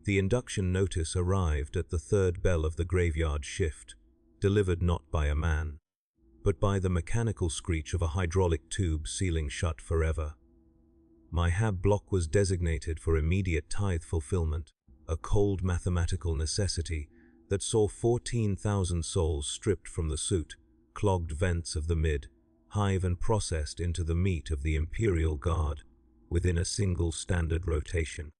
The induction notice arrived at the third bell of the graveyard shift, delivered not by a man, but by the mechanical screech of a hydraulic tube sealing shut forever. My HAB block was designated for immediate tithe fulfillment, a cold mathematical necessity that saw 14,000 souls stripped from the soot, clogged vents of the mid, hive and processed into the meat of the Imperial Guard within a single standard rotation.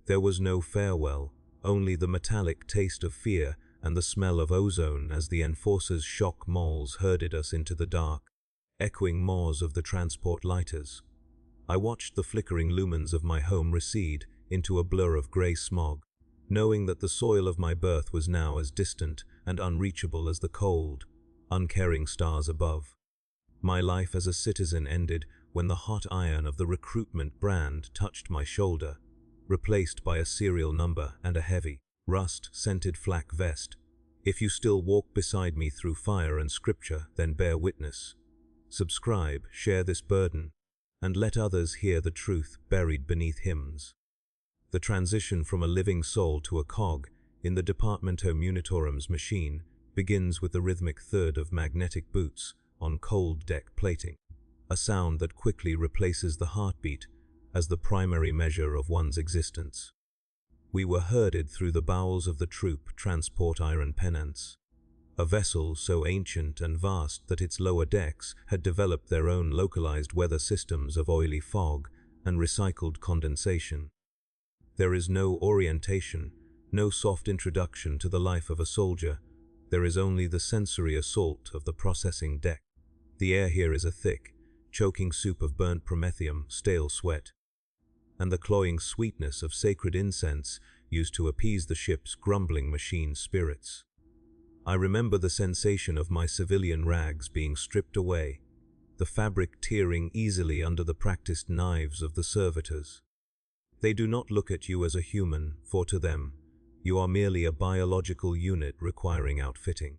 There was no farewell, only the metallic taste of fear and the smell of ozone as the Enforcer's shock moles herded us into the dark, echoing maws of the transport lighters. I watched the flickering lumens of my home recede into a blur of grey smog, knowing that the soil of my birth was now as distant and unreachable as the cold, uncaring stars above. My life as a citizen ended when the hot iron of the recruitment brand touched my shoulder, replaced by a serial number and a heavy, rust-scented flak vest. If you still walk beside me through fire and scripture, then bear witness. Subscribe, share this burden, and let others hear the truth buried beneath hymns. The transition from a living soul to a cog in the Departamento Munitorum's machine begins with the rhythmic thud of magnetic boots on cold deck plating, a sound that quickly replaces the heartbeat as the primary measure of one's existence. We were herded through the bowels of the troop transport Iron Penance, a vessel so ancient and vast that its lower decks had developed their own localized weather systems of oily fog and recycled condensation. There is no orientation, no soft introduction to the life of a soldier. There is only the sensory assault of the processing deck. The air here is a thick, choking soup of burnt promethium, stale sweat, and the cloying sweetness of sacred incense used to appease the ship's grumbling machine spirits. I remember the sensation of my civilian rags being stripped away, the fabric tearing easily under the practiced knives of the servitors. They do not look at you as a human, for to them, you are merely a biological unit requiring outfitting.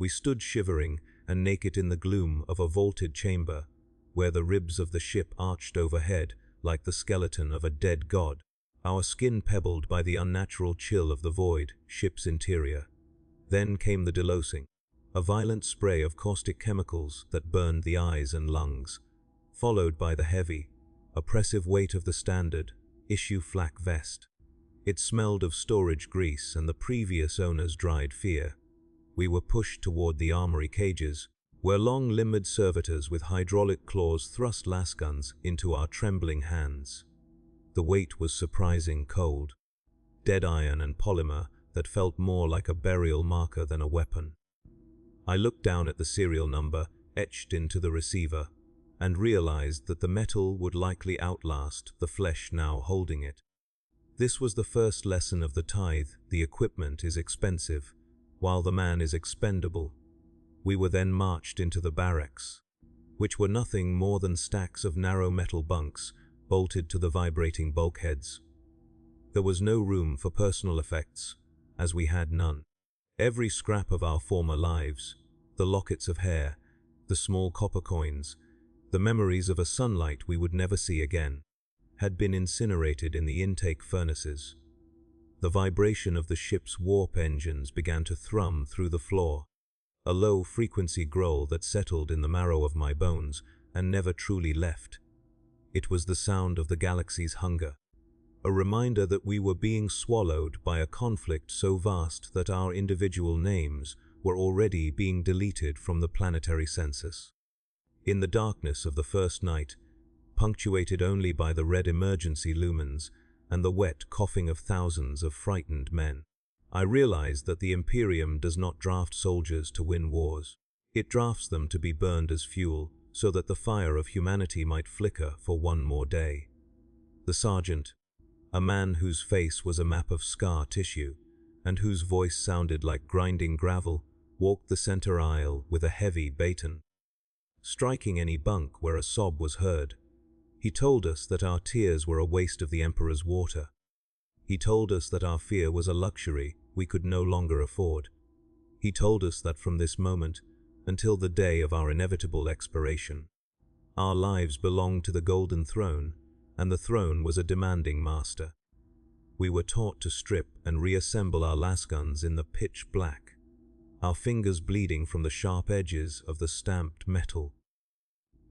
We stood shivering and naked in the gloom of a vaulted chamber, where the ribs of the ship arched overhead like the skeleton of a dead god, our skin pebbled by the unnatural chill of the void ship's interior. Then came the delosing, a violent spray of caustic chemicals that burned the eyes and lungs, followed by the heavy, oppressive weight of the standard issue flak vest. It smelled of storage grease and the previous owner's dried fear. We were pushed toward the armory cages, where long-limbed servitors with hydraulic claws thrust lasguns into our trembling hands. The weight was surprising cold, dead iron and polymer that felt more like a burial marker than a weapon. I looked down at the serial number etched into the receiver and realized that the metal would likely outlast the flesh now holding it. This was the first lesson of the tithe: the equipment is expensive, while the man is expendable. We were then marched into the barracks, which were nothing more than stacks of narrow metal bunks bolted to the vibrating bulkheads. There was no room for personal effects, as we had none. Every scrap of our former lives, the lockets of hair, the small copper coins, the memories of a sunlight we would never see again, had been incinerated in the intake furnaces. The vibration of the ship's warp engines began to thrum through the floor, a low-frequency growl that settled in the marrow of my bones and never truly left. It was the sound of the galaxy's hunger, a reminder that we were being swallowed by a conflict so vast that our individual names were already being deleted from the planetary census. In the darkness of the first night, punctuated only by the red emergency lumens and the wet coughing of thousands of frightened men, I realized that the Imperium does not draft soldiers to win wars. It drafts them to be burned as fuel so that the fire of humanity might flicker for one more day. The sergeant, a man whose face was a map of scar tissue and whose voice sounded like grinding gravel, walked the center aisle with a heavy baton, striking any bunk where a sob was heard. He told us that our tears were a waste of the Emperor's water. He told us that our fear was a luxury we could no longer afford. He told us that from this moment, until the day of our inevitable expiration, our lives belonged to the Golden Throne, and the throne was a demanding master. We were taught to strip and reassemble our lasguns in the pitch black, our fingers bleeding from the sharp edges of the stamped metal.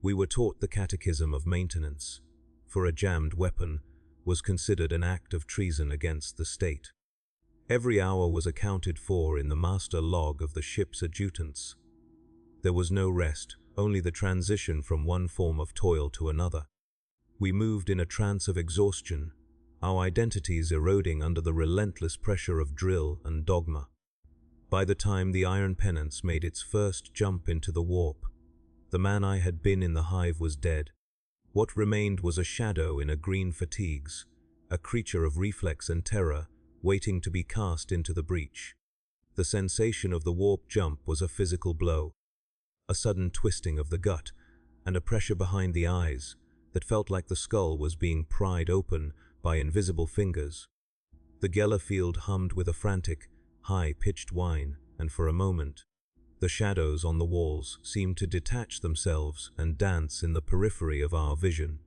We were taught the catechism of maintenance, for a jammed weapon was considered an act of treason against the state. Every hour was accounted for in the master log of the ship's adjutants. There was no rest, only the transition from one form of toil to another. We moved in a trance of exhaustion, our identities eroding under the relentless pressure of drill and dogma. By the time the iron penance made its first jump into the warp, the man I had been in the hive was dead. What remained was a shadow in a green fatigues, a creature of reflex and terror, waiting to be cast into the breach. The sensation of the warp jump was a physical blow, a sudden twisting of the gut, and a pressure behind the eyes that felt like the skull was being pried open by invisible fingers. The Geller field hummed with a frantic, high-pitched whine, and for a moment, the shadows on the walls seemed to detach themselves and dance in the periphery of our vision.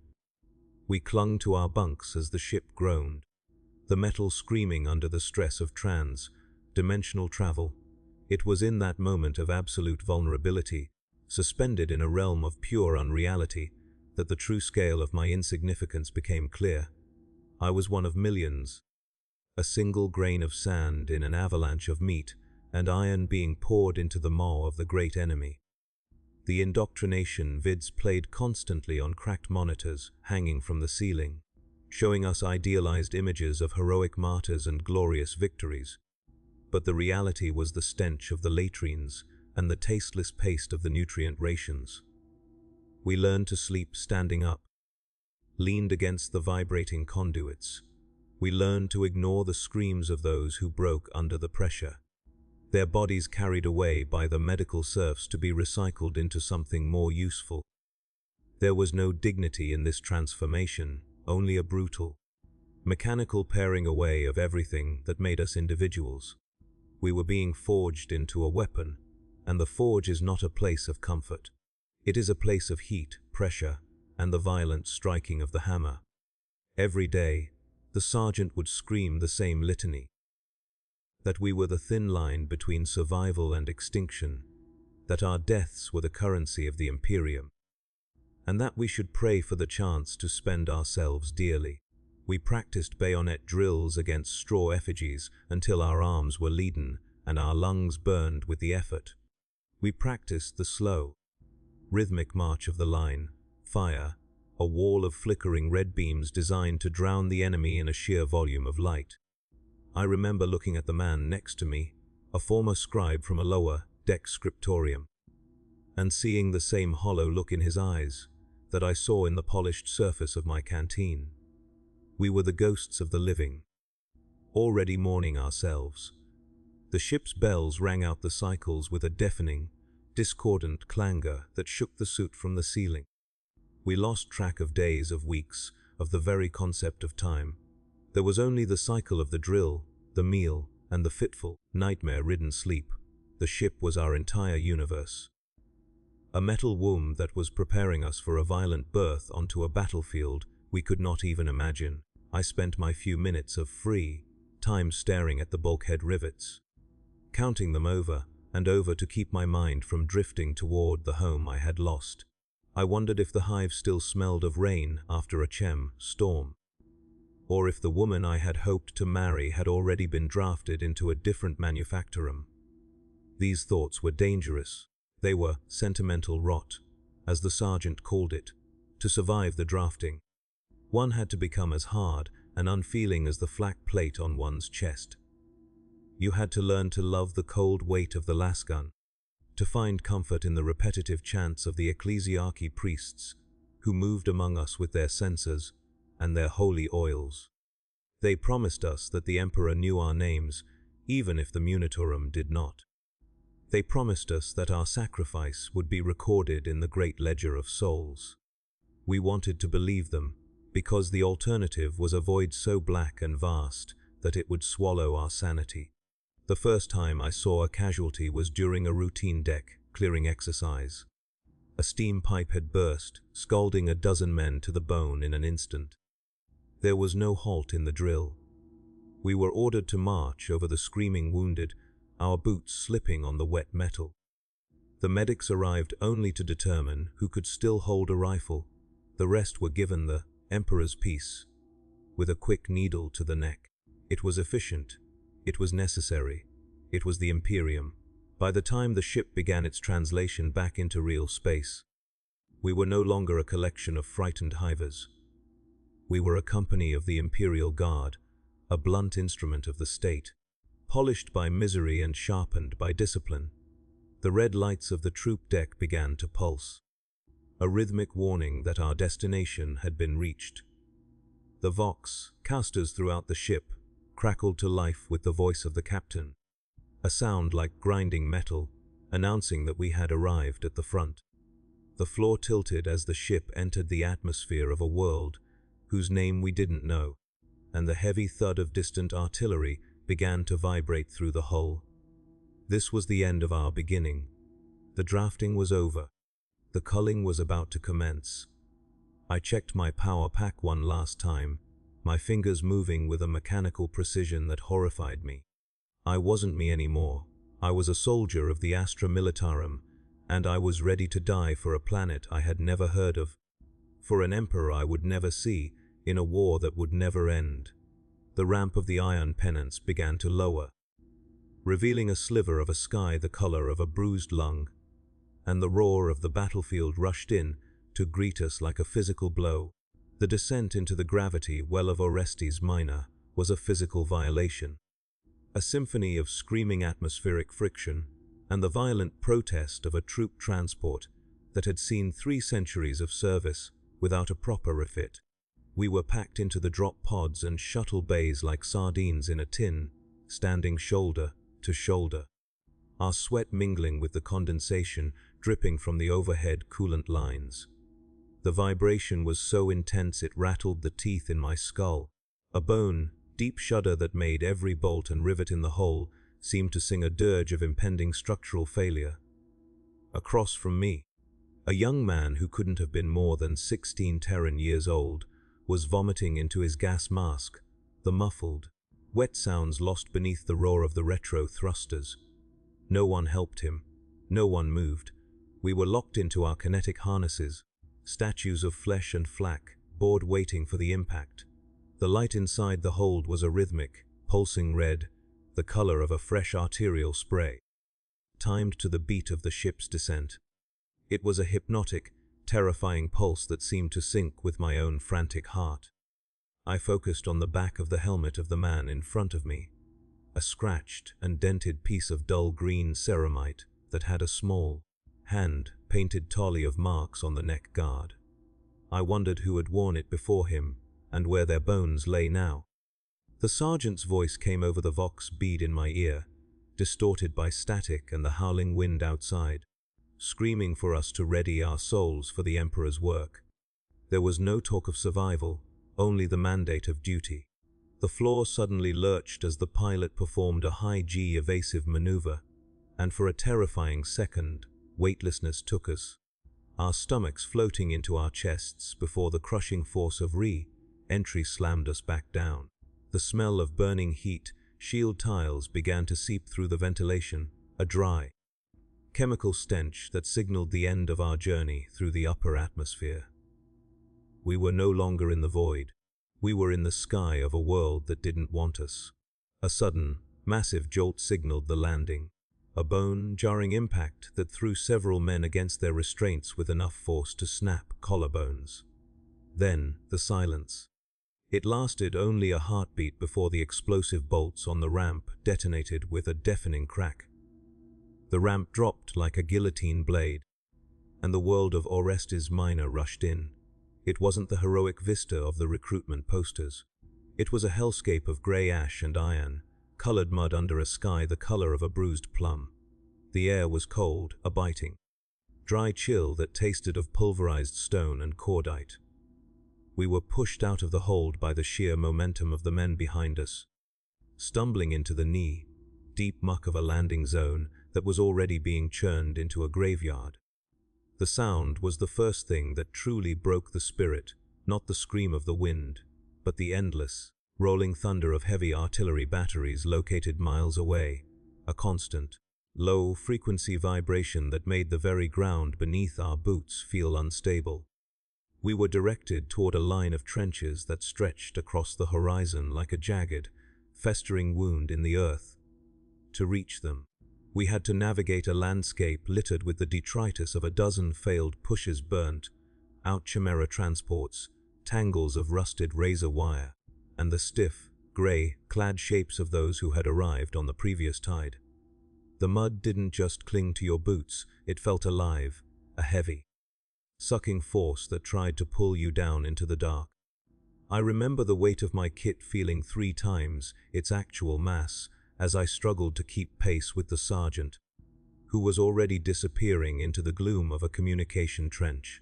We clung to our bunks as the ship groaned, the metal screaming under the stress of trans-dimensional travel. It was in that moment of absolute vulnerability, suspended in a realm of pure unreality, that the true scale of my insignificance became clear. I was one of millions, a single grain of sand in an avalanche of meat and iron being poured into the maw of the great enemy. The indoctrination vids played constantly on cracked monitors hanging from the ceiling, showing us idealized images of heroic martyrs and glorious victories. But the reality was the stench of the latrines and the tasteless paste of the nutrient rations. We learned to sleep standing up, leaned against the vibrating conduits. We learned to ignore the screams of those who broke under the pressure, their bodies carried away by the medical serfs to be recycled into something more useful. There was no dignity in this transformation, only a brutal, mechanical paring away of everything that made us individuals. We were being forged into a weapon, and the forge is not a place of comfort. It is a place of heat, pressure, and the violent striking of the hammer. Every day, the sergeant would scream the same litany, that we were the thin line between survival and extinction, that our deaths were the currency of the Imperium, and that we should pray for the chance to spend ourselves dearly. We practiced bayonet drills against straw effigies until our arms were leaden and our lungs burned with the effort. We practiced the slow, rhythmic march of the line, fire, a wall of flickering red beams designed to drown the enemy in a sheer volume of light. I remember looking at the man next to me, a former scribe from a lower deck scriptorium, and seeing the same hollow look in his eyes that I saw in the polished surface of my canteen. We were the ghosts of the living, already mourning ourselves. The ship's bells rang out the cycles with a deafening, discordant clangor that shook the soot from the ceiling. We lost track of days, of weeks, of the very concept of time. There was only the cycle of the drill, the meal, and the fitful, nightmare-ridden sleep. The ship was our entire universe. A metal womb that was preparing us for a violent birth onto a battlefield we could not even imagine. I spent my few minutes of free time staring at the bulkhead rivets, counting them over and over to keep my mind from drifting toward the home I had lost. I wondered if the hive still smelled of rain after a storm, or if the woman I had hoped to marry had already been drafted into a different manufactorum. These thoughts were dangerous. They were sentimental rot, as the sergeant called it. To survive the drafting, one had to become as hard and unfeeling as the flak plate on one's chest. You had to learn to love the cold weight of the lasgun, to find comfort in the repetitive chants of the ecclesiarchy priests who moved among us with their censers and their holy oils. They promised us that the Emperor knew our names, even if the Militarum did not. They promised us that our sacrifice would be recorded in the great ledger of souls. We wanted to believe them, because the alternative was a void so black and vast that it would swallow our sanity. The first time I saw a casualty was during a routine deck clearing exercise. A steam pipe had burst, scalding a dozen men to the bone in an instant. There was no halt in the drill. We were ordered to march over the screaming wounded, our boots slipping on the wet metal. The medics arrived only to determine who could still hold a rifle. The rest were given the Emperor's piece, with a quick needle to the neck. It was efficient. It was necessary. It was the Imperium. By the time the ship began its translation back into real space, we were no longer a collection of frightened hivers. We were a company of the Imperial Guard, a blunt instrument of the state, polished by misery and sharpened by discipline. The red lights of the troop deck began to pulse, a rhythmic warning that our destination had been reached. The vox, casters throughout the ship, crackled to life with the voice of the captain, a sound like grinding metal, announcing that we had arrived at the front. The floor tilted as the ship entered the atmosphere of a world whose name we didn't know, and the heavy thud of distant artillery began to vibrate through the hull. This was the end of our beginning. The drafting was over. The culling was about to commence. I checked my power pack one last time, my fingers moving with a mechanical precision that horrified me. I wasn't me anymore. I was a soldier of the Astra Militarum, and I was ready to die for a planet I had never heard of, for an emperor I would never see, in a war that would never end. The ramp of the iron pennants began to lower, revealing a sliver of a sky the color of a bruised lung, and the roar of the battlefield rushed in to greet us like a physical blow. The descent into the gravity well of Orestes Minor was a physical violation, a symphony of screaming atmospheric friction, and the violent protest of a troop transport that had seen 3 centuries of service without a proper refit. We were packed into the drop pods and shuttle bays like sardines in a tin, standing shoulder to shoulder, our sweat mingling with the condensation dripping from the overhead coolant lines. The vibration was so intense it rattled the teeth in my skull. A bone, deep shudder that made every bolt and rivet in the hull seemed to sing a dirge of impending structural failure. Across from me, a young man who couldn't have been more than 16 Terran years old was vomiting into his gas mask, the muffled, wet sounds lost beneath the roar of the retro thrusters. No one helped him. No one moved. We were locked into our kinetic harnesses, statues of flesh and flak, bored waiting for the impact. The light inside the hold was a rhythmic, pulsing red, the color of a fresh arterial spray, timed to the beat of the ship's descent. It was a hypnotic, terrifying pulse that seemed to sync with my own frantic heart. I focused on the back of the helmet of the man in front of me, a scratched and dented piece of dull green ceramite that had a small, hand-painted tally of marks on the neck guard. I wondered who had worn it before him and where their bones lay now. The sergeant's voice came over the vox bead in my ear, distorted by static and the howling wind outside, screaming for us to ready our souls for the Emperor's work. There was no talk of survival, only the mandate of duty. The floor suddenly lurched as the pilot performed a high-G evasive maneuver, and for a terrifying second, weightlessness took us, our stomachs floating into our chests before the crushing force of re-entry slammed us back down. The smell of burning heat, shield tiles began to seep through the ventilation, a dry, chemical stench that signaled the end of our journey through the upper atmosphere. We were no longer in the void. We were in the sky of a world that didn't want us. A sudden, massive jolt signaled the landing, a bone-jarring impact that threw several men against their restraints with enough force to snap collarbones. Then, the silence. It lasted only a heartbeat before the explosive bolts on the ramp detonated with a deafening crack. The ramp dropped like a guillotine blade, and the world of Orestes Minor rushed in. It wasn't the heroic vista of the recruitment posters. It was a hellscape of grey ash and iron, colored mud under a sky the color of a bruised plum. The air was cold, a biting, dry chill that tasted of pulverized stone and cordite. We were pushed out of the hold by the sheer momentum of the men behind us, stumbling into the knee-deep muck of a landing zone that was already being churned into a graveyard. The sound was the first thing that truly broke the spirit, not the scream of the wind, but the endless, rolling thunder of heavy artillery batteries located miles away, a constant, low-frequency vibration that made the very ground beneath our boots feel unstable. We were directed toward a line of trenches that stretched across the horizon like a jagged, festering wound in the earth. To reach them, we had to navigate a landscape littered with the detritus of a dozen failed pushes, burnt out Chimera transports, tangles of rusted razor wire, and the stiff, gray-clad shapes of those who had arrived on the previous tide. The mud didn't just cling to your boots, it felt alive, a heavy, sucking force that tried to pull you down into the dark. I remember the weight of my kit feeling 3 times its actual mass as I struggled to keep pace with the sergeant, who was already disappearing into the gloom of a communication trench.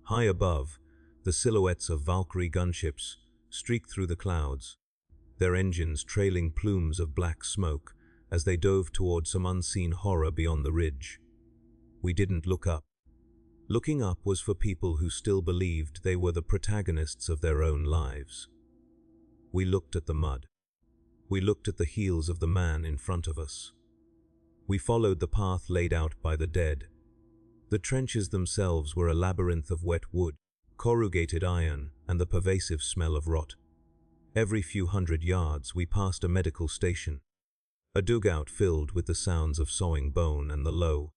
High above, the silhouettes of Valkyrie gunships streaked through the clouds, their engines trailing plumes of black smoke as they dove toward some unseen horror beyond the ridge. We didn't look up. Looking up was for people who still believed they were the protagonists of their own lives. We looked at the mud. We looked at the heels of the man in front of us. We followed the path laid out by the dead. The trenches themselves were a labyrinth of wet wood, corrugated iron, and the pervasive smell of rot. Every few hundred yards we passed a medical station, a dugout filled with the sounds of sawing bone and the low,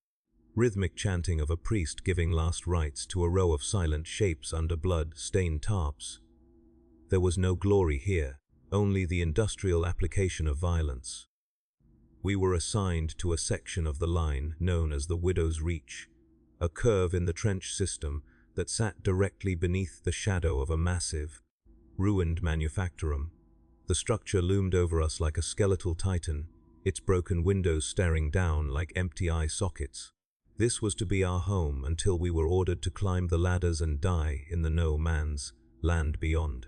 rhythmic chanting of a priest giving last rites to a row of silent shapes under blood-stained tarps. There was no glory here, only the industrial application of violence. We were assigned to a section of the line known as the Widow's Reach, a curve in the trench system that sat directly beneath the shadow of a massive, ruined manufactorum. The structure loomed over us like a skeletal titan, its broken windows staring down like empty eye sockets. This was to be our home until we were ordered to climb the ladders and die in the no man's land beyond.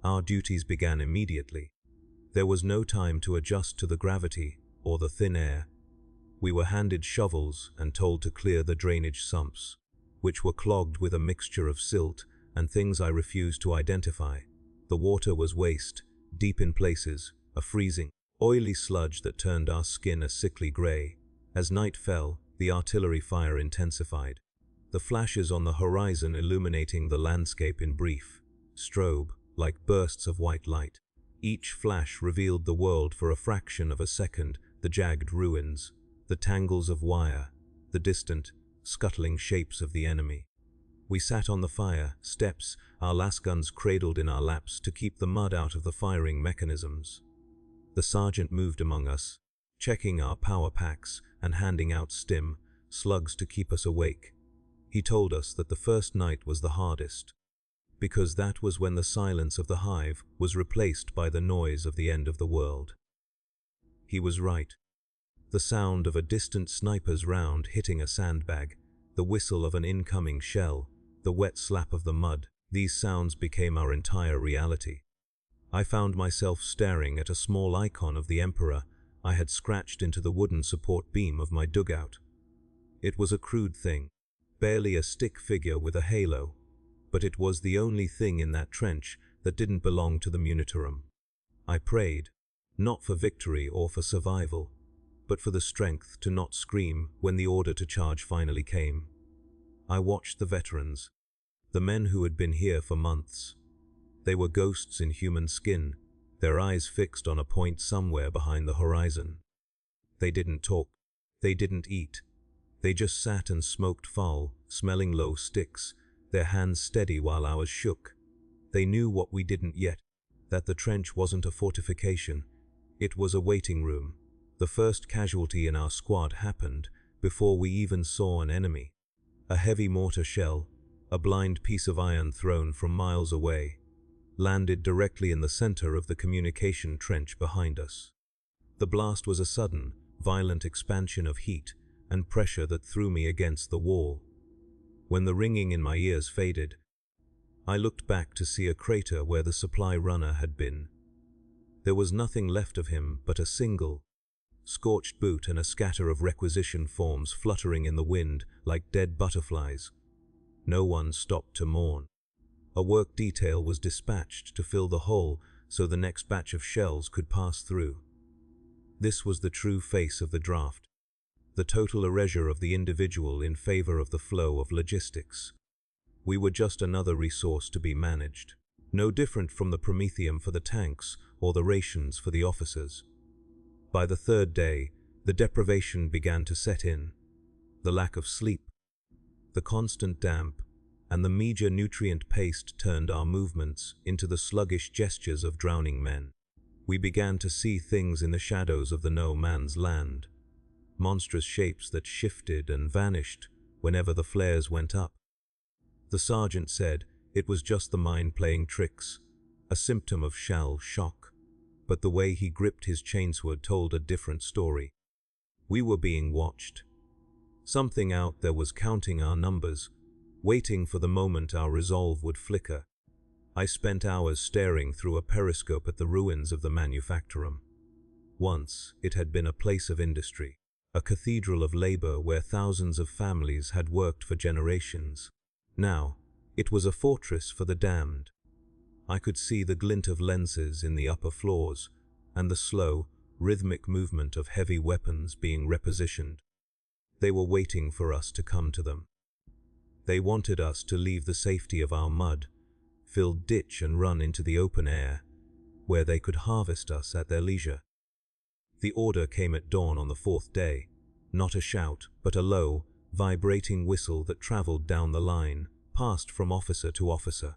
Our duties began immediately. There was no time to adjust to the gravity or the thin air. We were handed shovels and told to clear the drainage sumps, which were clogged with a mixture of silt and things I refused to identify. The water was waste, deep in places, a freezing, oily sludge that turned our skin a sickly gray. As night fell, the artillery fire intensified, the flashes on the horizon illuminating the landscape in brief, strobe, like bursts of white light. Each flash revealed the world for a fraction of a second, the jagged ruins, the tangles of wire, the distant, scuttling shapes of the enemy. We sat on the fire steps, our lasguns cradled in our laps to keep the mud out of the firing mechanisms. The sergeant moved among us, checking our power packs and handing out stim, slugs to keep us awake. He told us that the first night was the hardest, because that was when the silence of the hive was replaced by the noise of the end of the world. He was right. The sound of a distant sniper's round hitting a sandbag, the whistle of an incoming shell, the wet slap of the mud, these sounds became our entire reality. I found myself staring at a small icon of the Emperor I had scratched into the wooden support beam of my dugout. It was a crude thing, barely a stick figure with a halo, but it was the only thing in that trench that didn't belong to the Militarum. I prayed, not for victory or for survival, but for the strength to not scream when the order to charge finally came. I watched the veterans, the men who had been here for months. They were ghosts in human skin, their eyes fixed on a point somewhere behind the horizon. They didn't talk, they didn't eat. They just sat and smoked foul, smelling low sticks, their hands steady while ours shook. They knew what we didn't yet, that the trench wasn't a fortification, it was a waiting room. The first casualty in our squad happened before we even saw an enemy. A heavy mortar shell, a blind piece of iron thrown from miles away, landed directly in the center of the communication trench behind us. The blast was a sudden, violent expansion of heat and pressure that threw me against the wall. When the ringing in my ears faded, I looked back to see a crater where the supply runner had been. There was nothing left of him but a single, scorched boot and a scatter of requisition forms fluttering in the wind like dead butterflies. No one stopped to mourn. A work detail was dispatched to fill the hole so the next batch of shells could pass through. This was the true face of the draft, the total erasure of the individual in favor of the flow of logistics. We were just another resource to be managed, no different from the promethium for the tanks or the rations for the officers. By the third day, the deprivation began to set in. The lack of sleep, the constant damp, and the meager nutrient paste turned our movements into the sluggish gestures of drowning men. We began to see things in the shadows of the no man's land, monstrous shapes that shifted and vanished whenever the flares went up. The sergeant said it was just the mind playing tricks, a symptom of shell shock, but the way he gripped his chainsword told a different story. We were being watched. Something out there was counting our numbers, waiting for the moment our resolve would flicker. I spent hours staring through a periscope at the ruins of the Manufactorum. Once, it had been a place of industry, a cathedral of labor where thousands of families had worked for generations. Now, it was a fortress for the damned. I could see the glint of lenses in the upper floors and the slow, rhythmic movement of heavy weapons being repositioned. They were waiting for us to come to them. They wanted us to leave the safety of our mud-filled ditch and run into the open air, where they could harvest us at their leisure. The order came at dawn on the fourth day, not a shout, but a low, vibrating whistle that traveled down the line, passed from officer to officer.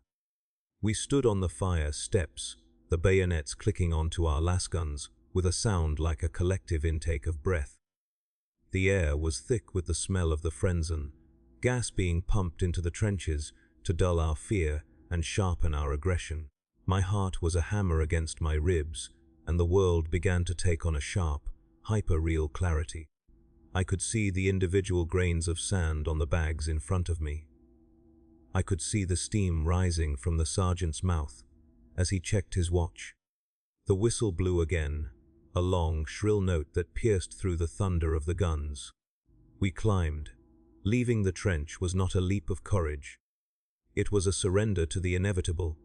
We stood on the fire steps, the bayonets clicking onto our lasguns, with a sound like a collective intake of breath. The air was thick with the smell of the Frenzen, gas being pumped into the trenches to dull our fear and sharpen our aggression. My heart was a hammer against my ribs, and the world began to take on a sharp, hyper-real clarity. I could see the individual grains of sand on the bags in front of me. I could see the steam rising from the sergeant's mouth as he checked his watch. The whistle blew again, a long, shrill note that pierced through the thunder of the guns. We climbed. Leaving the trench was not a leap of courage. It was a surrender to the inevitable,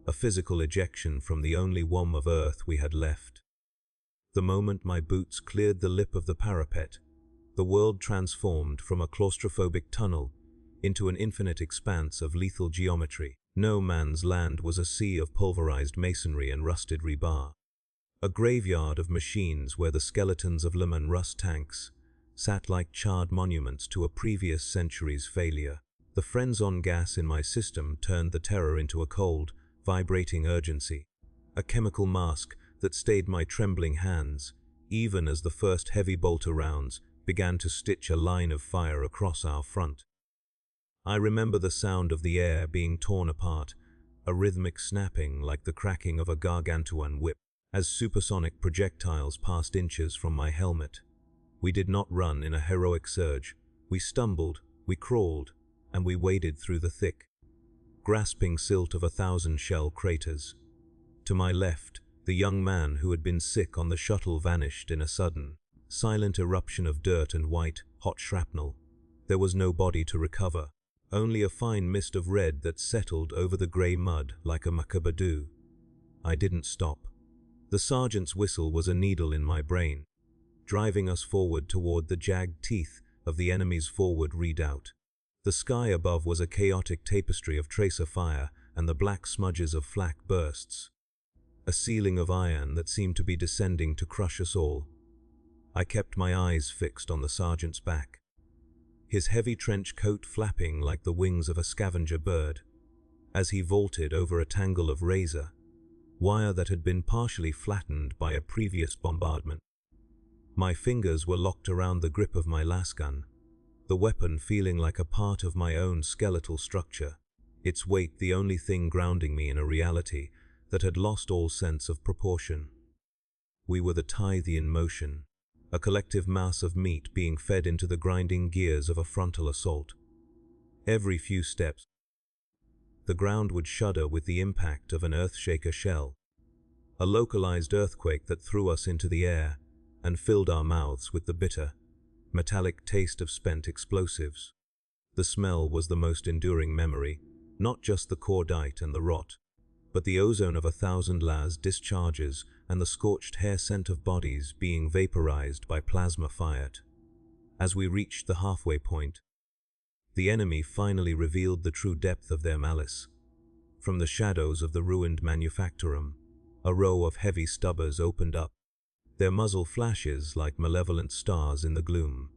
a physical ejection from the only womb of earth we had left. The moment my boots cleared the lip of the parapet, the world transformed from a claustrophobic tunnel into an infinite expanse of lethal geometry. No man's land was a sea of pulverized masonry and rusted rebar. A graveyard of machines where the skeletons of Le Mans Rust tanks sat like charred monuments to a previous century's failure. The Frenzon gas in my system turned the terror into a cold, vibrating urgency, a chemical mask that stayed my trembling hands, even as the first heavy bolter rounds began to stitch a line of fire across our front. I remember the sound of the air being torn apart, a rhythmic snapping like the cracking of a gargantuan whip, as supersonic projectiles passed inches from my helmet. We did not run in a heroic surge. We stumbled, we crawled, and we waded through the thick, grasping silt of 1,000 shell craters. To my left, the young man who had been sick on the shuttle vanished in a sudden, silent eruption of dirt and white, hot shrapnel. There was no body to recover, only a fine mist of red that settled over the grey mud like a macabadoo. I didn't stop. The sergeant's whistle was a needle in my brain, driving us forward toward the jagged teeth of the enemy's forward redoubt. The sky above was a chaotic tapestry of tracer fire and the black smudges of flak bursts, a ceiling of iron that seemed to be descending to crush us all. I kept my eyes fixed on the sergeant's back, his heavy trench coat flapping like the wings of a scavenger bird, as he vaulted over a tangle of razor wire that had been partially flattened by a previous bombardment. My fingers were locked around the grip of my lasgun, the weapon feeling like a part of my own skeletal structure, its weight the only thing grounding me in a reality that had lost all sense of proportion. We were the Tythian motion, a collective mass of meat being fed into the grinding gears of a frontal assault. Every few steps, the ground would shudder with the impact of an earthshaker shell, a localized earthquake that threw us into the air and filled our mouths with the bitter, metallic taste of spent explosives. The smell was the most enduring memory, not just the cordite and the rot, but the ozone of 1,000 las discharges and the scorched hair scent of bodies being vaporized by plasma fired. As we reached the halfway point, the enemy finally revealed the true depth of their malice. From the shadows of the ruined Manufactorum, a row of heavy stubbers opened up, their muzzle flashes like malevolent stars in the gloom.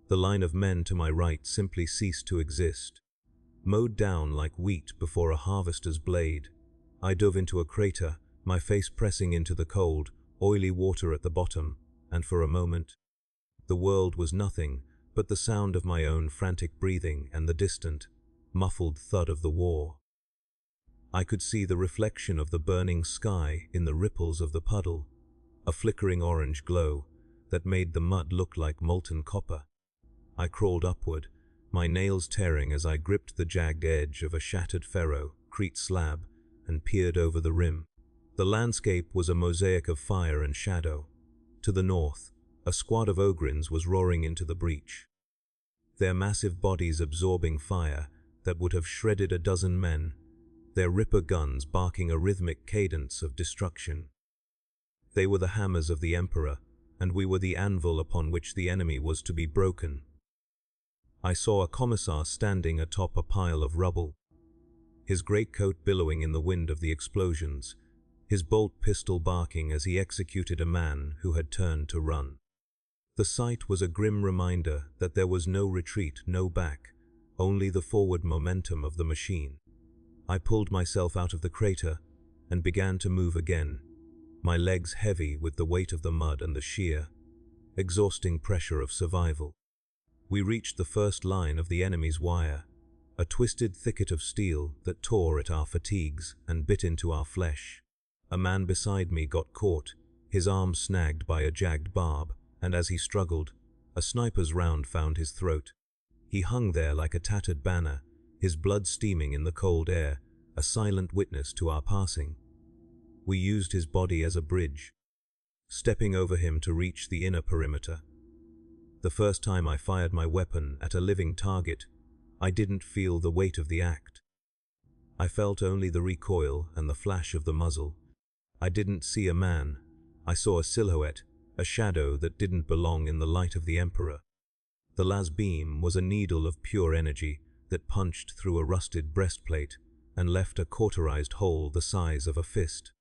The line of men to my right simply ceased to exist. Mowed down like wheat before a harvester's blade, I dove into a crater, my face pressing into the cold, oily water at the bottom, and for a moment, the world was nothing but the sound of my own frantic breathing and the distant, muffled thud of the war. I could see the reflection of the burning sky in the ripples of the puddle, a flickering orange glow that made the mud look like molten copper. I crawled upward, my nails tearing as I gripped the jagged edge of a shattered ferro-crete slab and peered over the rim. The landscape was a mosaic of fire and shadow. To the north, a squad of ogrins was roaring into the breach, their massive bodies absorbing fire that would have shredded a dozen men, their ripper guns barking a rhythmic cadence of destruction. They were the hammers of the Emperor, and we were the anvil upon which the enemy was to be broken. I saw a commissar standing atop a pile of rubble, his greatcoat billowing in the wind of the explosions, his bolt pistol barking as he executed a man who had turned to run. The sight was a grim reminder that there was no retreat, no back, only the forward momentum of the machine. I pulled myself out of the crater and began to move again, my legs heavy with the weight of the mud and the sheer, exhausting pressure of survival. We reached the first line of the enemy's wire, a twisted thicket of steel that tore at our fatigues and bit into our flesh. A man beside me got caught, his arm snagged by a jagged barb, and as he struggled, a sniper's round found his throat. He hung there like a tattered banner, his blood steaming in the cold air, a silent witness to our passing. We used his body as a bridge, stepping over him to reach the inner perimeter. The first time I fired my weapon at a living target, I didn't feel the weight of the act. I felt only the recoil and the flash of the muzzle. I didn't see a man. I saw a silhouette, a shadow that didn't belong in the light of the Emperor. The las beam was a needle of pure energy that punched through a rusted breastplate and left a cauterized hole the size of a fist.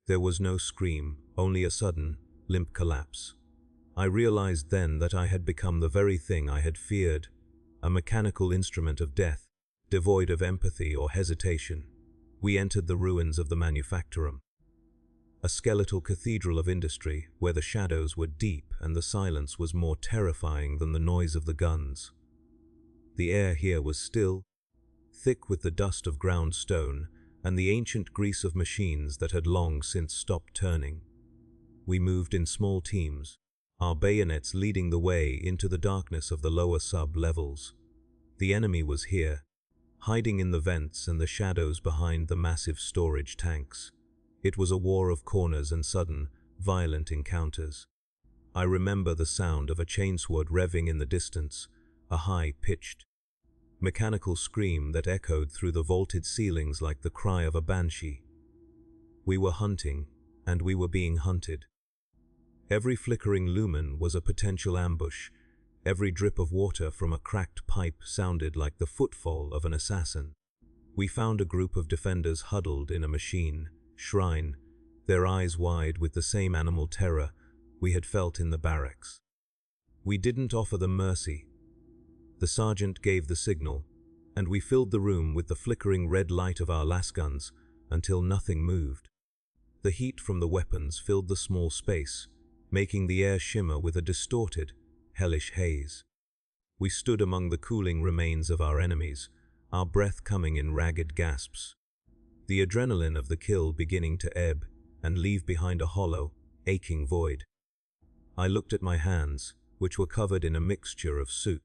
There was no scream, only a sudden, limp collapse. I realized then that I had become the very thing I had feared, a mechanical instrument of death, devoid of empathy or hesitation. We entered the ruins of the Manufactorum, a skeletal cathedral of industry where the shadows were deep and the silence was more terrifying than the noise of the guns. The air here was still, thick with the dust of ground stone and the ancient grease of machines that had long since stopped turning. We moved in small teams, our bayonets leading the way into the darkness of the lower sub-levels. The enemy was here, hiding in the vents and the shadows behind the massive storage tanks. It was a war of corners and sudden, violent encounters. I remember the sound of a chainsword revving in the distance, a high-pitched, mechanical scream that echoed through the vaulted ceilings like the cry of a banshee. We were hunting, and we were being hunted. Every flickering lumen was a potential ambush. Every drip of water from a cracked pipe sounded like the footfall of an assassin. We found a group of defenders huddled in a machine shrine, their eyes wide with the same animal terror we had felt in the barracks. We didn't offer them mercy. The sergeant gave the signal, and we filled the room with the flickering red light of our lasguns until nothing moved. The heat from the weapons filled the small space, making the air shimmer with a distorted, hellish haze. We stood among the cooling remains of our enemies, our breath coming in ragged gasps, the adrenaline of the kill beginning to ebb and leave behind a hollow, aching void. I looked at my hands, which were covered in a mixture of soot,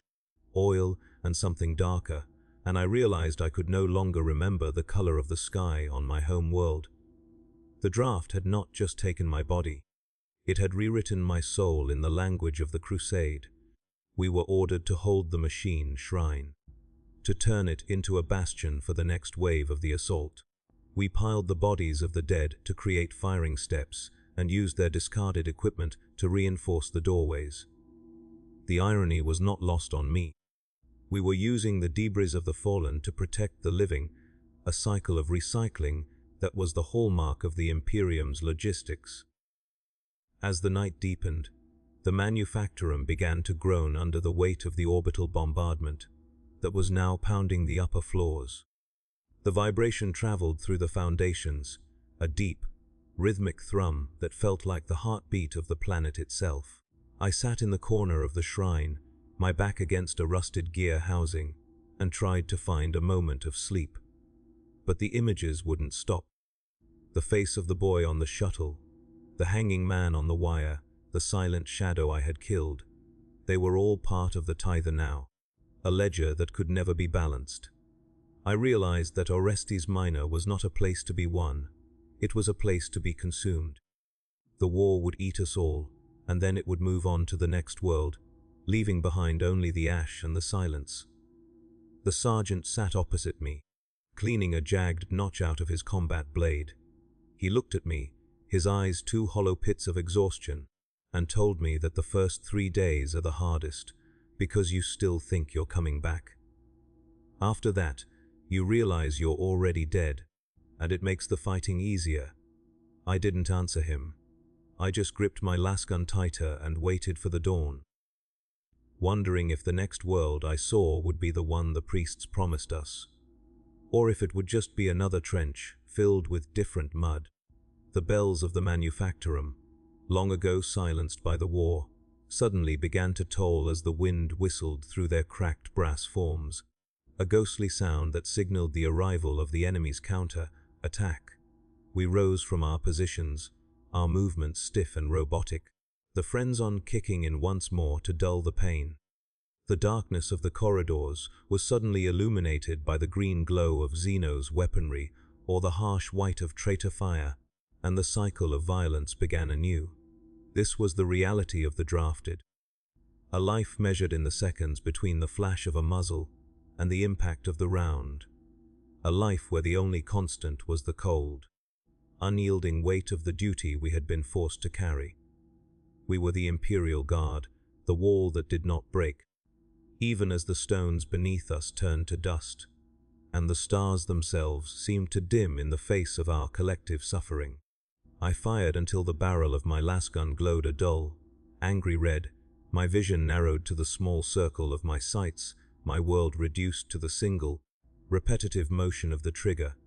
oil, and something darker, and I realized I could no longer remember the color of the sky on my home world. The draft had not just taken my body. It had rewritten my soul in the language of the crusade. We were ordered to hold the machine shrine, to turn it into a bastion for the next wave of the assault. We piled the bodies of the dead to create firing steps and used their discarded equipment to reinforce the doorways. The irony was not lost on me. We were using the debris of the fallen to protect the living, a cycle of recycling that was the hallmark of the Imperium's logistics. As the night deepened, the Militarum began to groan under the weight of the orbital bombardment that was now pounding the upper floors. The vibration traveled through the foundations, a deep, rhythmic thrum that felt like the heartbeat of the planet itself. I sat in the corner of the shrine, my back against a rusted gear housing, and tried to find a moment of sleep. But the images wouldn't stop. The face of the boy on the shuttle, the hanging man on the wire, the silent shadow I had killed, they were all part of the Tither now, a ledger that could never be balanced. I realized that Orestes Minor was not a place to be won, it was a place to be consumed. The war would eat us all, and then it would move on to the next world, leaving behind only the ash and the silence. The sergeant sat opposite me, cleaning a jagged notch out of his combat blade. He looked at me, his eyes two hollow pits of exhaustion, and told me that the first 3 days are the hardest, because you still think you're coming back. After that, you realize you're already dead, and it makes the fighting easier. I didn't answer him. I just gripped my lasgun tighter and waited for the dawn, wondering if the next world I saw would be the one the priests promised us, or if it would just be another trench filled with different mud. The bells of the Militarum, long ago silenced by the war, suddenly began to toll as the wind whistled through their cracked brass forms, a ghostly sound that signaled the arrival of the enemy's counter-attack. We rose from our positions, our movements stiff and robotic, the friends-on kicking in once more to dull the pain. The darkness of the corridors was suddenly illuminated by the green glow of Xeno's weaponry or the harsh white of traitor fire, and the cycle of violence began anew. This was the reality of the drafted. A life measured in the seconds between the flash of a muzzle and the impact of the round. A life where the only constant was the cold, unyielding weight of the duty we had been forced to carry. We were the Imperial Guard, the wall that did not break, even as the stones beneath us turned to dust, and the stars themselves seemed to dim in the face of our collective suffering. I fired until the barrel of my lasgun glowed a dull, angry red, my vision narrowed to the small circle of my sights, my world reduced to the single, repetitive motion of the trigger.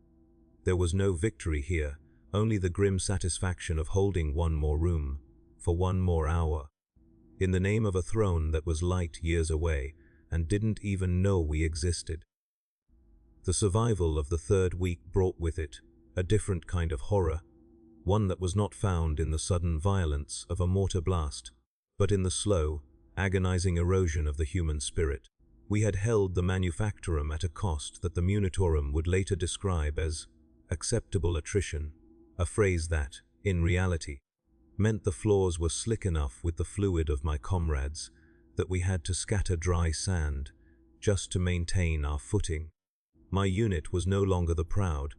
There was no victory here, only the grim satisfaction of holding one more room, for one more hour, in the name of a throne that was light years away and didn't even know we existed. The survival of the third week brought with it a different kind of horror, one that was not found in the sudden violence of a mortar blast, but in the slow, agonizing erosion of the human spirit. We had held the Militarum at a cost that the Militarum would later describe as acceptable attrition, a phrase that, in reality, meant the floors were slick enough with the fluid of my comrades that we had to scatter dry sand just to maintain our footing. My unit was no longer the proud,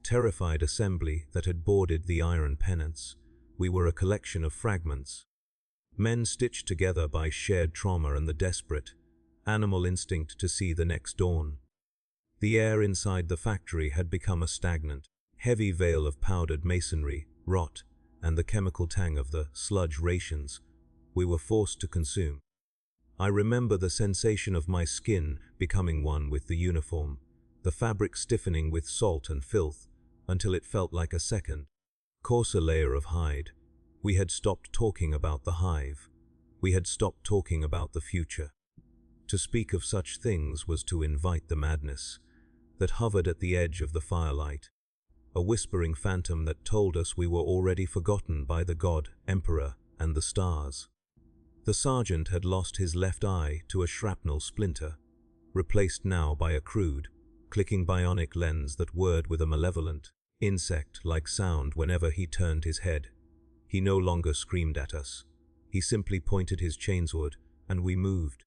terrified assembly that had boarded the iron pennants. We were a collection of fragments, men stitched together by shared trauma and the desperate, animal instinct to see the next dawn. The air inside the factory had become a stagnant, heavy veil of powdered masonry, rot, and the chemical tang of the sludge rations we were forced to consume. I remember the sensation of my skin becoming one with the uniform, the fabric stiffening with salt and filth, until it felt like a second, coarser layer of hide. We had stopped talking about the hive. We had stopped talking about the future. To speak of such things was to invite the madness that hovered at the edge of the firelight, a whispering phantom that told us we were already forgotten by the god, emperor, and the stars. The sergeant had lost his left eye to a shrapnel splinter, replaced now by a crude, clicking bionic lens that whirred with a malevolent, insect-like sound whenever he turned his head. He no longer screamed at us. He simply pointed his chainsword, and we moved,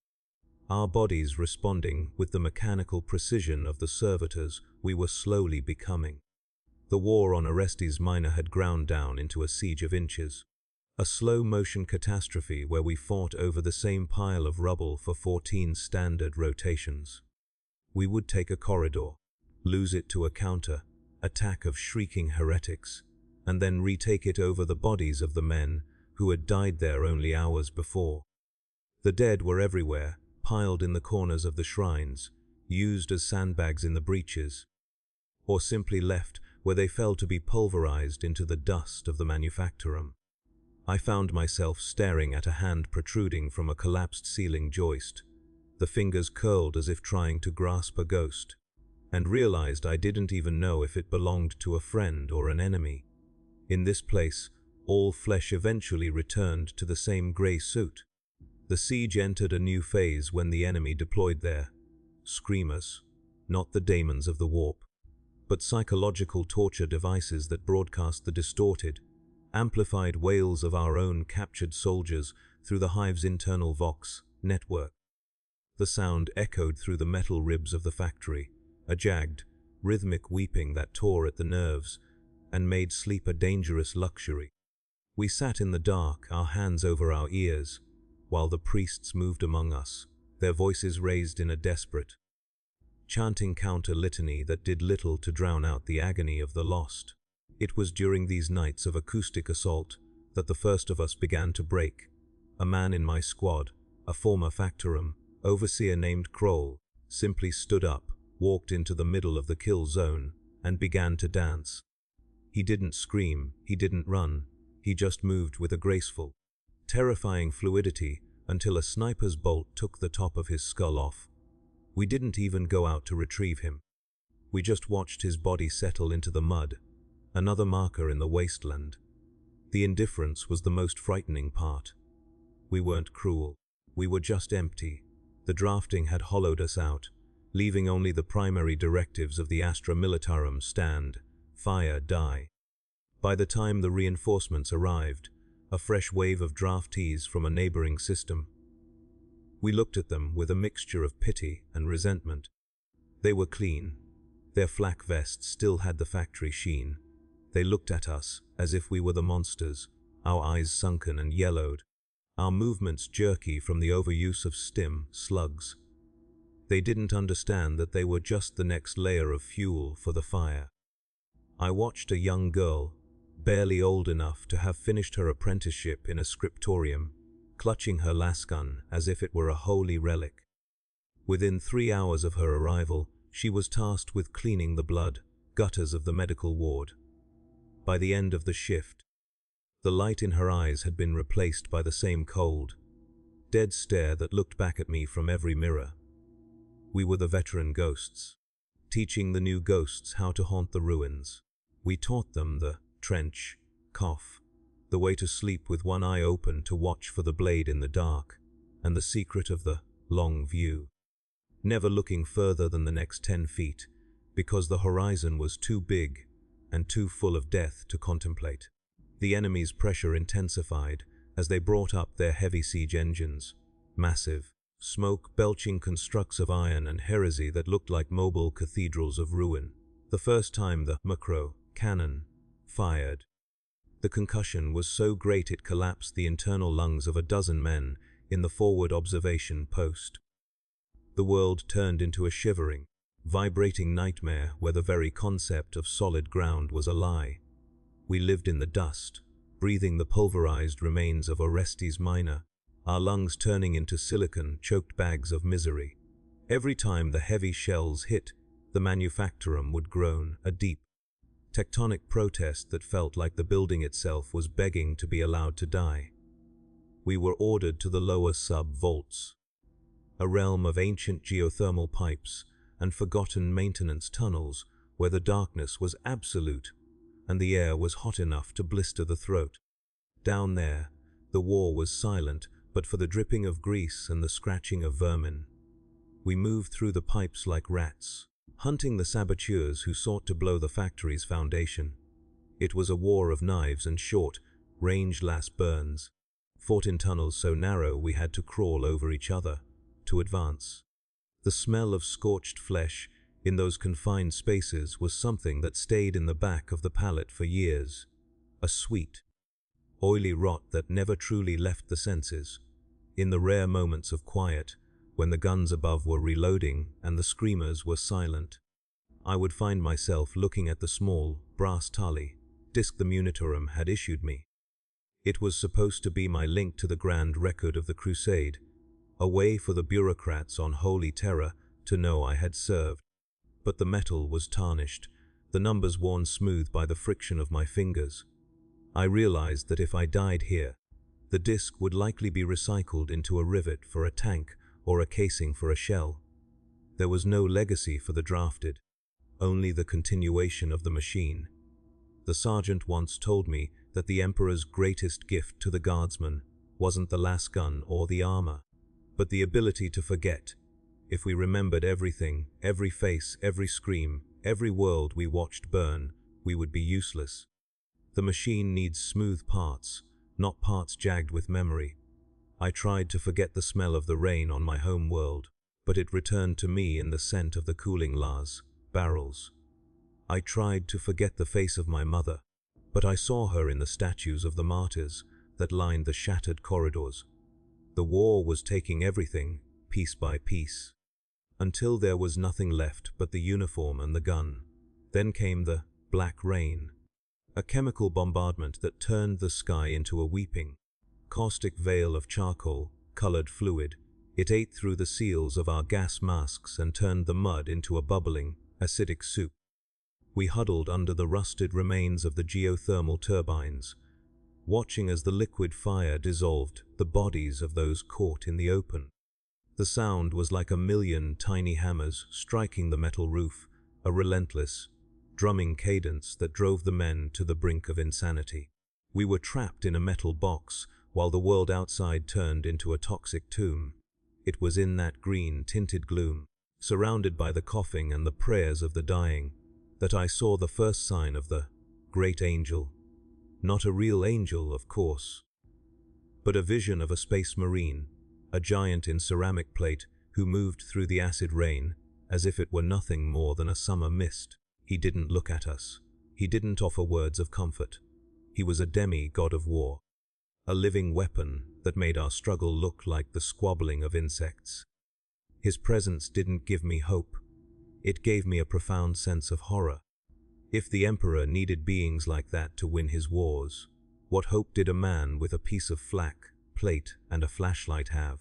our bodies responding with the mechanical precision of the servitors we were slowly becoming. The war on Orestes Minor had ground down into a siege of inches. A slow-motion catastrophe where we fought over the same pile of rubble for 14 standard rotations. We would take a corridor, lose it to a counter-attack of shrieking heretics, and then retake it over the bodies of the men who had died there only hours before. The dead were everywhere, piled in the corners of the shrines, used as sandbags in the breaches, or simply left where they fell to be pulverized into the dust of the Militarum. I found myself staring at a hand protruding from a collapsed ceiling joist, the fingers curled as if trying to grasp a ghost, and realized I didn't even know if it belonged to a friend or an enemy. In this place, all flesh eventually returned to the same grey suit. The siege entered a new phase when the enemy deployed their screamers, not the daemons of the warp, but psychological torture devices that broadcast the distorted, amplified wails of our own captured soldiers through the hive's internal Vox network. The sound echoed through the metal ribs of the factory, a jagged, rhythmic weeping that tore at the nerves and made sleep a dangerous luxury. We sat in the dark, our hands over our ears, while the priests moved among us, their voices raised in a desperate, chanting counter-litany that did little to drown out the agony of the lost. It was during these nights of acoustic assault that the first of us began to break. A man in my squad, a former Factorum overseer named Kroll, simply stood up, walked into the middle of the kill zone, and began to dance. He didn't scream, he didn't run, he just moved with a graceful, terrifying fluidity until a sniper's bolt took the top of his skull off. We didn't even go out to retrieve him. We just watched his body settle into the mud, another marker in the wasteland. The indifference was the most frightening part. We weren't cruel. We were just empty. The drafting had hollowed us out, leaving only the primary directives of the Astra Militarum: stand, fire, die. By the time the reinforcements arrived, a fresh wave of draftees from a neighboring system. We looked at them with a mixture of pity and resentment. They were clean. Their flak vests still had the factory sheen. They looked at us as if we were the monsters, our eyes sunken and yellowed, our movements jerky from the overuse of stim slugs. They didn't understand that they were just the next layer of fuel for the fire. I watched a young girl, barely old enough to have finished her apprenticeship in a scriptorium, clutching her lasgun as if it were a holy relic. Within 3 hours of her arrival, she was tasked with cleaning the blood gutters of the medical ward. By the end of the shift, the light in her eyes had been replaced by the same cold, dead stare that looked back at me from every mirror. We were the veteran ghosts, teaching the new ghosts how to haunt the ruins. We taught them the trench, cough, the way to sleep with one eye open to watch for the blade in the dark, and the secret of the long view. Never looking further than the next 10 feet, because the horizon was too big and too full of death to contemplate. The enemy's pressure intensified as they brought up their heavy siege engines, massive, smoke-belching constructs of iron and heresy that looked like mobile cathedrals of ruin. The first time the macro cannon fired, the concussion was so great it collapsed the internal lungs of a dozen men in the forward observation post. The world turned into a shivering, vibrating nightmare where the very concept of solid ground was a lie. We lived in the dust, breathing the pulverized remains of Orestes Minor, our lungs turning into silicon-choked bags of misery. Every time the heavy shells hit, the Militarum would groan, a deep, tectonic protest that felt like the building itself was begging to be allowed to die. We were ordered to the lower sub-vaults, a realm of ancient geothermal pipes and forgotten maintenance tunnels where the darkness was absolute and the air was hot enough to blister the throat. Down there, the war was silent but for the dripping of grease and the scratching of vermin. We moved through the pipes like rats, hunting the saboteurs who sought to blow the factory's foundation. It was a war of knives and short, range-lass burns, fought in tunnels so narrow we had to crawl over each other to advance. The smell of scorched flesh In those confined spaces was something that stayed in the back of the palate for years. A sweet, oily rot that never truly left the senses. In the rare moments of quiet, when the guns above were reloading and the screamers were silent, I would find myself looking at the small, brass tally disc the Militarum had issued me. It was supposed to be my link to the grand record of the crusade, a way for the bureaucrats on Holy Terror to know I had served. But the metal was tarnished, the numbers worn smooth by the friction of my fingers. I realized that if I died here, the disc would likely be recycled into a rivet for a tank or a casing for a shell. There was no legacy for the drafted, only the continuation of the machine. The sergeant once told me that the Emperor's greatest gift to the guardsmen wasn't the last gun or the armor, but the ability to forget. If we remembered everything, every face, every scream, every world we watched burn, we would be useless. The machine needs smooth parts, not parts jagged with memory. I tried to forget the smell of the rain on my home world, but it returned to me in the scent of the cooling las, barrels. I tried to forget the face of my mother, but I saw her in the statues of the martyrs that lined the shattered corridors. The war was taking everything, piece by piece, until there was nothing left but the uniform and the gun. Then came the black rain, a chemical bombardment that turned the sky into a weeping, caustic veil of charcoal-colored fluid. It ate through the seals of our gas masks and turned the mud into a bubbling, acidic soup. We huddled under the rusted remains of the geothermal turbines, watching as the liquid fire dissolved the bodies of those caught in the open. The sound was like a million tiny hammers striking the metal roof, a relentless, drumming cadence that drove the men to the brink of insanity. We were trapped in a metal box, while the world outside turned into a toxic tomb. It was in that green, tinted gloom, surrounded by the coughing and the prayers of the dying, that I saw the first sign of the great angel. Not a real angel, of course, but a vision of a space marine, a giant in ceramic plate who moved through the acid rain as if it were nothing more than a summer mist. He didn't look at us. He didn't offer words of comfort. He was a demi-god of war, a living weapon that made our struggle look like the squabbling of insects. His presence didn't give me hope. It gave me a profound sense of horror. If the Emperor needed beings like that to win his wars, what hope did a man with a piece of flak, plate, and a flashlight have?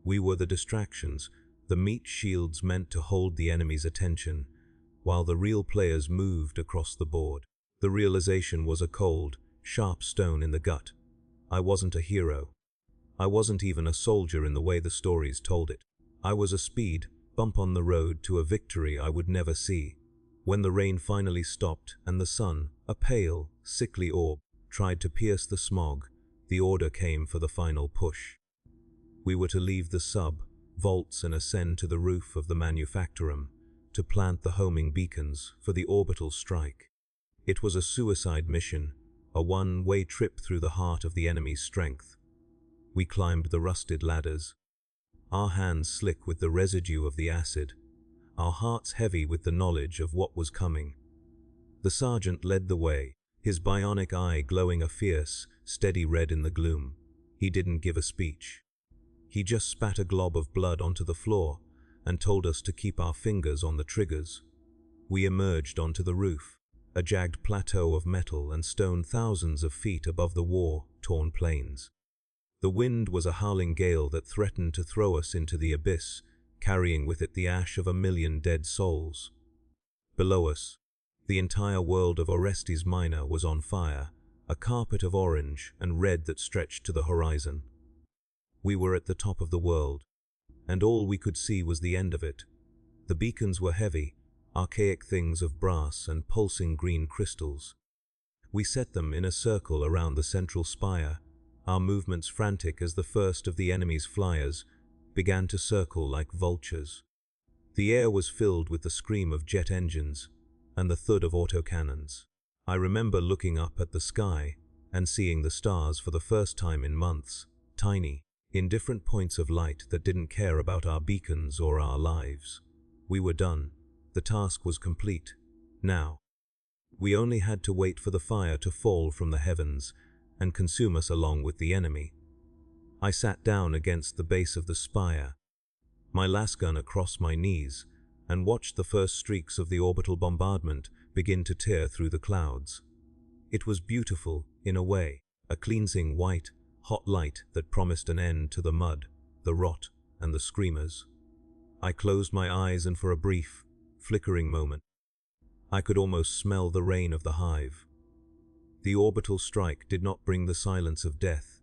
We were the distractions, the meat shields meant to hold the enemy's attention, while the real players moved across the board. The realization was a cold, sharp stone in the gut. I wasn't a hero. I wasn't even a soldier in the way the stories told it. I was a speed bump on the road to a victory I would never see. When the rain finally stopped and the sun, a pale, sickly orb, tried to pierce the smog, the order came for the final push. We were to leave the sub-vaults and ascend to the roof of the Manufactorum, to plant the homing beacons for the orbital strike. It was a suicide mission, a one-way trip through the heart of the enemy's strength. We climbed the rusted ladders, our hands slick with the residue of the acid, our hearts heavy with the knowledge of what was coming. The sergeant led the way, his bionic eye glowing a fierce, steady red in the gloom. He didn't give a speech. He just spat a glob of blood onto the floor and told us to keep our fingers on the triggers. We emerged onto the roof, a jagged plateau of metal and stone thousands of feet above the war-torn plains. The wind was a howling gale that threatened to throw us into the abyss, carrying with it the ash of 1,000,000 dead souls. Below us, the entire world of Orestes Minor was on fire, a carpet of orange and red that stretched to the horizon. We were at the top of the world, and all we could see was the end of it. The beacons were heavy, archaic things of brass and pulsing green crystals. We set them in a circle around the central spire, our movements frantic as the first of the enemy's flyers began to circle like vultures. The air was filled with the scream of jet engines and the thud of autocannons. I remember looking up at the sky and seeing the stars for the first time in months, tiny, in different points of light that didn't care about our beacons or our lives. We were done. The task was complete. Now, we only had to wait for the fire to fall from the heavens and consume us along with the enemy. I sat down against the base of the spire, my lasgun across my knees, and watched the first streaks of the orbital bombardment begin to tear through the clouds. It was beautiful, in a way, a cleansing white, hot light that promised an end to the mud, the rot, and the screamers. I closed my eyes, and for a brief, flickering moment, I could almost smell the rain of the hive. The orbital strike did not bring the silence of death,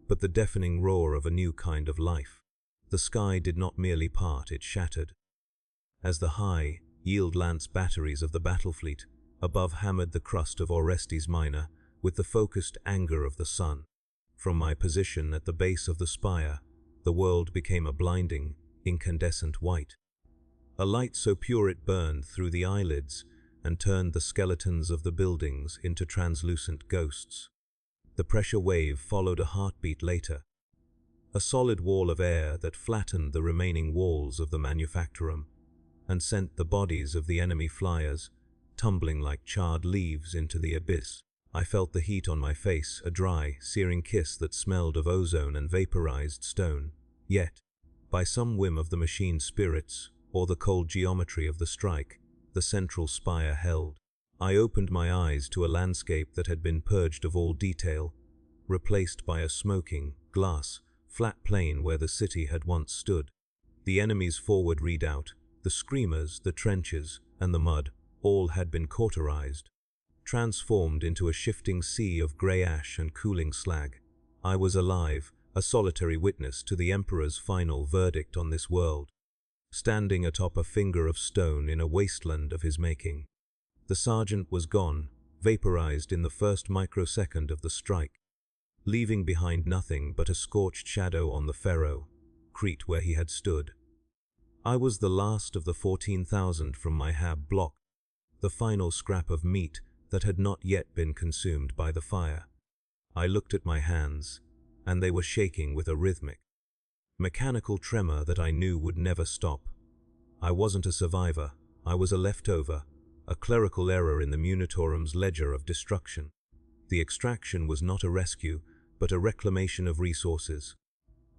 but the deafening roar of a new kind of life. The sky did not merely part, it shattered. As the high, yield-lance batteries of the battle fleet above hammered the crust of Orestes Minor with the focused anger of the sun. From my position at the base of the spire, the world became a blinding, incandescent white. A light so pure it burned through the eyelids and turned the skeletons of the buildings into translucent ghosts. The pressure wave followed a heartbeat later, a solid wall of air that flattened the remaining walls of the Manufactorum and sent the bodies of the enemy flyers tumbling like charred leaves into the abyss. I felt the heat on my face, a dry, searing kiss that smelled of ozone and vaporized stone. Yet, by some whim of the machine's spirits, or the cold geometry of the strike, the central spire held. I opened my eyes to a landscape that had been purged of all detail, replaced by a smoking, glass, flat plain where the city had once stood. The enemy's forward redoubt, the screamers, the trenches, and the mud, all had been cauterized, transformed into a shifting sea of grey ash and cooling slag. I was alive, a solitary witness to the Emperor's final verdict on this world, standing atop a finger of stone in a wasteland of his making. The sergeant was gone, vaporized in the first microsecond of the strike, leaving behind nothing but a scorched shadow on the Pharaoh, Crete where he had stood. I was the last of the 14,000 from my hab block, the final scrap of meat that had not yet been consumed by the fire. I looked at my hands, and they were shaking with a rhythmic, mechanical tremor that I knew would never stop. I wasn't a survivor, I was a leftover, a clerical error in the Munitorum's ledger of destruction. The extraction was not a rescue, but a reclamation of resources.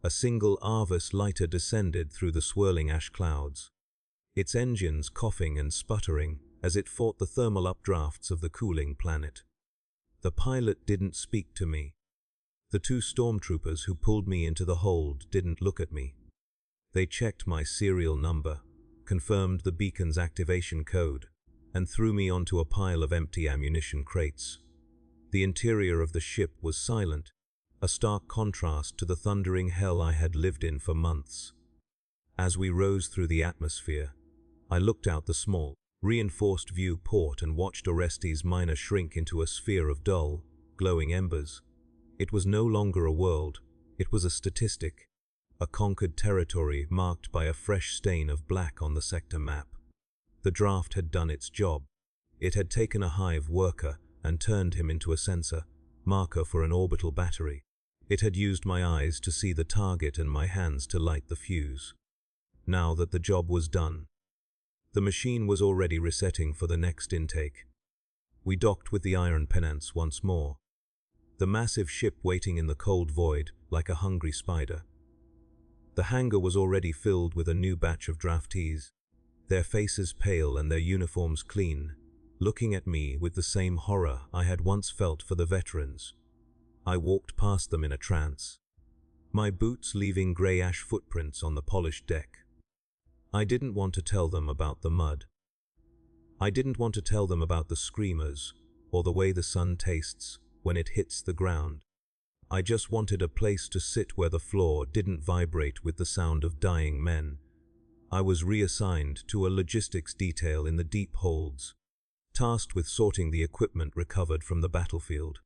A single Arvus lighter descended through the swirling ash clouds, its engines coughing and sputtering as it fought the thermal updrafts of the cooling planet. The pilot didn't speak to me. The two stormtroopers who pulled me into the hold didn't look at me. They checked my serial number, confirmed the beacon's activation code, and threw me onto a pile of empty ammunition crates. The interior of the ship was silent, a stark contrast to the thundering hell I had lived in for months. As we rose through the atmosphere, I looked out the small, reinforced view port and watched Orestes Minor shrink into a sphere of dull, glowing embers. It was no longer a world, it was a statistic, a conquered territory marked by a fresh stain of black on the sector map. The draft had done its job. It had taken a hive worker and turned him into a sensor, marker for an orbital battery. It had used my eyes to see the target and my hands to light the fuse. Now that the job was done, the machine was already resetting for the next intake. We docked with the Iron Pennants once more, the massive ship waiting in the cold void like a hungry spider. The hangar was already filled with a new batch of draftees, their faces pale and their uniforms clean, looking at me with the same horror I had once felt for the veterans. I walked past them in a trance, my boots leaving grey ash footprints on the polished deck. I didn't want to tell them about the mud. I didn't want to tell them about the screamers or the way the sun tastes when it hits the ground. I just wanted a place to sit where the floor didn't vibrate with the sound of dying men. I was reassigned to a logistics detail in the deep holds, tasked with sorting the equipment recovered from the battlefield.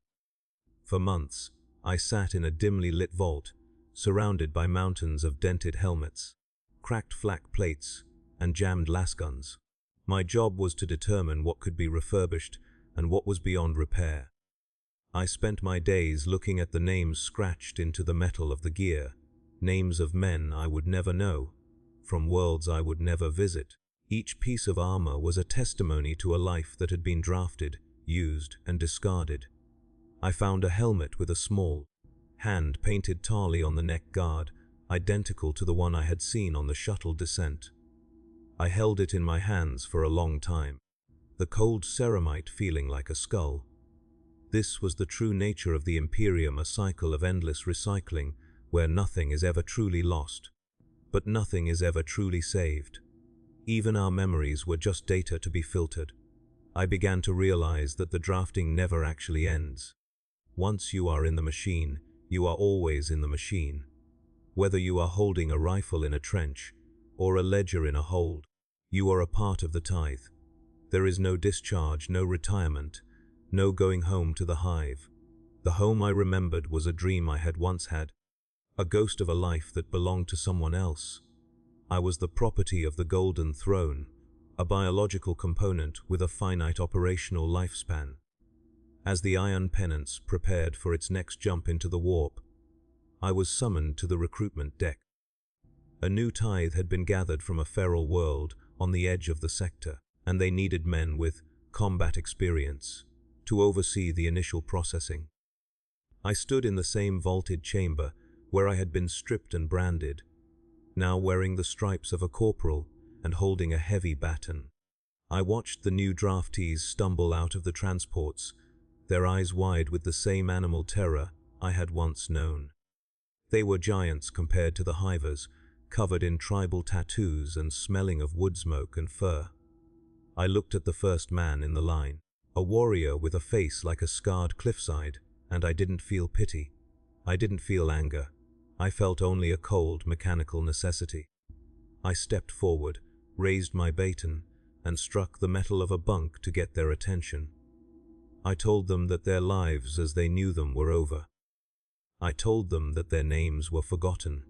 For months, I sat in a dimly lit vault, surrounded by mountains of dented helmets, cracked flak plates, and jammed lasguns. My job was to determine what could be refurbished and what was beyond repair. I spent my days looking at the names scratched into the metal of the gear, names of men I would never know, from worlds I would never visit. Each piece of armor was a testimony to a life that had been drafted, used, and discarded. I found a helmet with a small, hand-painted tali on the neck guard, identical to the one I had seen on the shuttle descent. I held it in my hands for a long time, the cold ceramite feeling like a skull. This was the true nature of the Imperium, a cycle of endless recycling, where nothing is ever truly lost, but nothing is ever truly saved. Even our memories were just data to be filtered. I began to realize that the drafting never actually ends. Once you are in the machine, you are always in the machine. Whether you are holding a rifle in a trench or a ledger in a hold, you are a part of the tithe. There is no discharge, no retirement, no going home to the hive. The home I remembered was a dream I had once had, a ghost of a life that belonged to someone else. I was the property of the Golden Throne, a biological component with a finite operational lifespan. As the Iron Penance prepared for its next jump into the warp, I was summoned to the recruitment deck. A new tithe had been gathered from a feral world on the edge of the sector, and they needed men with combat experience to oversee the initial processing. I stood in the same vaulted chamber where I had been stripped and branded, now wearing the stripes of a corporal and holding a heavy baton. I watched the new draftees stumble out of the transports, their eyes wide with the same animal terror I had once known. They were giants compared to the hivers, covered in tribal tattoos and smelling of wood smoke and fur. I looked at the first man in the line, a warrior with a face like a scarred cliffside, and I didn't feel pity. I didn't feel anger. I felt only a cold, mechanical necessity. I stepped forward, raised my baton, and struck the metal of a bunk to get their attention. I told them that their lives as they knew them were over. I told them that their names were forgotten.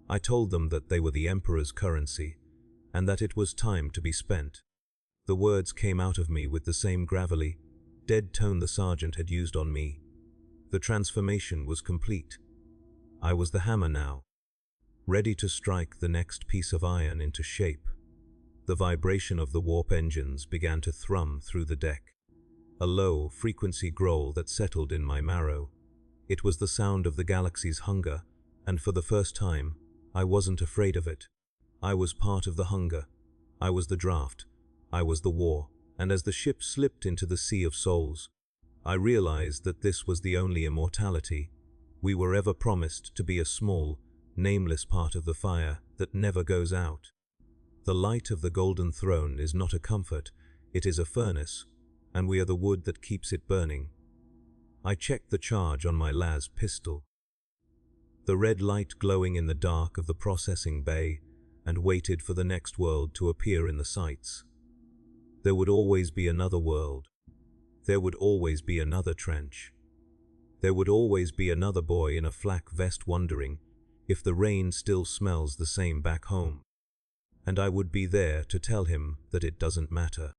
I told them that they were the Emperor's currency, and that it was time to be spent. The words came out of me with the same gravelly, dead tone the sergeant had used on me. The transformation was complete. I was the hammer now, ready to strike the next piece of iron into shape. The vibration of the warp engines began to thrum through the deck, a low, frequency growl that settled in my marrow. It was the sound of the galaxy's hunger, and for the first time, I wasn't afraid of it. I was part of the hunger. I was the draft. I was the war. And as the ship slipped into the sea of souls, I realized that this was the only immortality. We were ever promised to be a small, nameless part of the fire that never goes out. The light of the Golden Throne is not a comfort, it is a furnace, and we are the wood that keeps it burning. I checked the charge on my las pistol, the red light glowing in the dark of the processing bay, and waited for the next world to appear in the sights. There would always be another world. There would always be another trench. There would always be another boy in a flak vest wondering if the rain still smells the same back home. And I would be there to tell him that it doesn't matter.